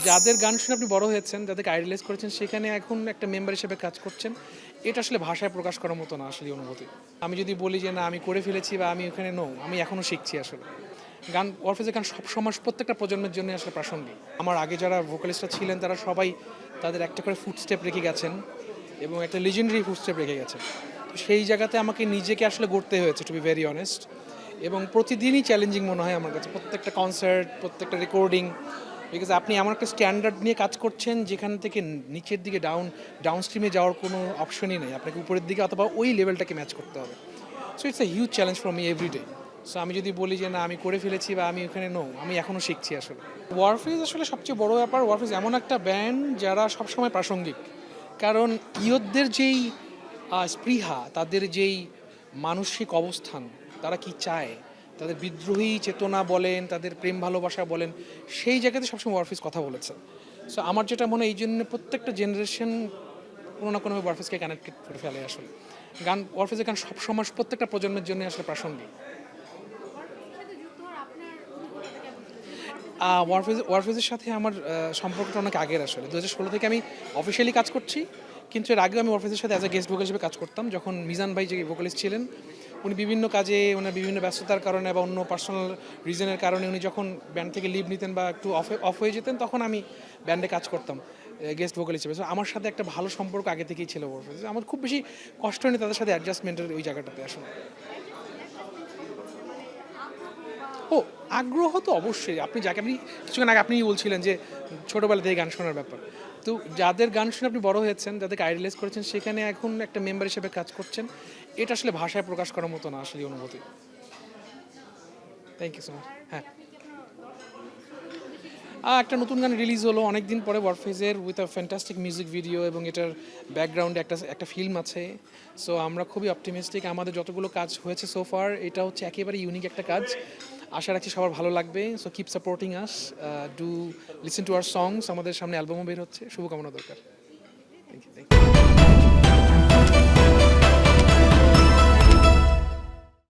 যাদের গান শুনে আপনি বড় হয়েছেন, যাদেরকে আইডলাইজ করেছেন, সেখানে এখন একটা মেম্বার হিসেবে কাজ করছেন। এটা আসলে ভাষায় প্রকাশ করার মতো না আসলে অনুভূতি। আমি যদি বলি যে না আমি করে ফেলেছি বা আমি ওখানে আমি এখনও শিখছি আসলে। গান ওরফেজের গান সবসময় প্রত্যেকটা প্রজন্মের জন্য আসলে প্রাসঙ্গিক। আমার আগে যারা ভোকালিস্টরা ছিলেন তারা সবাই তাদের একটা করে ফুটস্টেপ রেখে গেছেন এবং একটা লিজেন্ডারি ফুটস্টেপ রেখে গেছেন। তো সেই জায়গাতে আমাকে নিজেকে আসলে গড়তে হয়েছে, টু বি ভেরি অনেস্ট। এবং প্রতিদিনই চ্যালেঞ্জিং মনে হয় আমার কাছে, প্রত্যেকটা কনসার্ট, প্রত্যেকটা রেকর্ডিং। বিকজ আপনি এমন একটা স্ট্যান্ডার্ড নিয়ে কাজ করছেন যেখান থেকে নিচের দিকে ডাউন স্ট্রিমে যাওয়ার কোনো অপশনই নেই, আপনাকে উপরের দিকে অথবা ওই লেভেলটাকে ম্যাচ করতে হবে। So it's a huge challenge for me everyday. সো আমি যদি বলি যে না আমি করে ফেলেছি বা আমি ওখানে আমি এখনও শিখছি আসলে। ওয়ারফেজ আসলে সবচেয়ে বড় ব্যাপার, ওয়ারফেজ এমন একটা ব্যান্ড যারা সবসময় প্রাসঙ্গিক। কারণ ইয়তদের যেই স্পৃহা, তাদের যেই মানসিক অবস্থান, তারা কি চায়, তাদের বিদ্রোহী চেতনা বলেন, তাদের প্রেম ভালোবাসা বলেন, সেই জায়গাতে সবসময় ওয়ারফেজ কথা বলেছে। সো আমার যেটা মনে হয় এই জন্য প্রত্যেকটা জেনারেশন কোনো না কোনোভাবে ওয়ারফেজকে কানেক্ট করে ফেলে আসলে। ওয়ারফেজের গান সবসময় প্রত্যেকটা প্রজন্মের জন্য আসলে প্রাসঙ্গিক। ওয়ারফেজের সাথে আমার সম্পর্কটা অনেক আগের আসলে। 2016 থেকে আমি অফিসিয়ালি কাজ করছি, কিন্তু এর আগেও আমি ওয়ারফেজের সাথে অ্যাজ এ গেস্ট ভোকাল হিসেবে কাজ করতাম। যখন মিজান ভাই যে ভোকালিস্ট ছিলেন, উনি বিভিন্ন কাজে, ওনার বিভিন্ন ব্যস্ততার কারণে বা অন্য পার্সোনাল রিজনের কারণে উনি যখন ব্যান্ড থেকে লিভ নিতেন বা একটু অফ হয়ে যেতেন, তখন আমি ব্যান্ডে কাজ করতাম গেস্ট ভোকাল হিসেবে। সো আমার সাথে একটা ভালো সম্পর্ক আগে থেকেই ছিল ওয়ারফেজের। আমার খুব বেশি কষ্ট হয়নি তাদের সাথে অ্যাডজাস্টমেন্টের ওই জায়গাটাতে আসলে। ও, আগ্রহ তো অবশ্যই। আপনি কিছুক্ষণ আগে আপনিই বলছিলেন যে ছোটোবেলা থেকে গান শোনার ব্যাপার। তো যাদের গান শুনে আপনি বড় হয়েছেন, যাদেরকে আইডলাইজ করেছেন, সেখানে এখন একটা মেম্বার হিসেবে কাজ করছেন। এটা আসলে ভাষায় প্রকাশ করার মতো না আসলে অনুভূতি। Thank you so much. হ্যাঁ, একটা নতুন গান রিলিজ হলো অনেক দিন পরে, ওয়ারফেজের, with a fantastic music video, এবং এটার ব্যাকগ্রাউন্ডে একটা ফিল্ম আছে। সো আমরা খুবই অপটিমিস্টিক। আমাদের যতগুলো কাজ হয়েছে সোফার, এটা হচ্ছে একেবারে ইউনিক একটা কাজ। আশা রাখছি সবার ভালো লাগবে। So keep supporting us, do listen to our songs. আমাদের সামনে অ্যালবামও বের হচ্ছে, শুভকামনা দরকার। Thank you.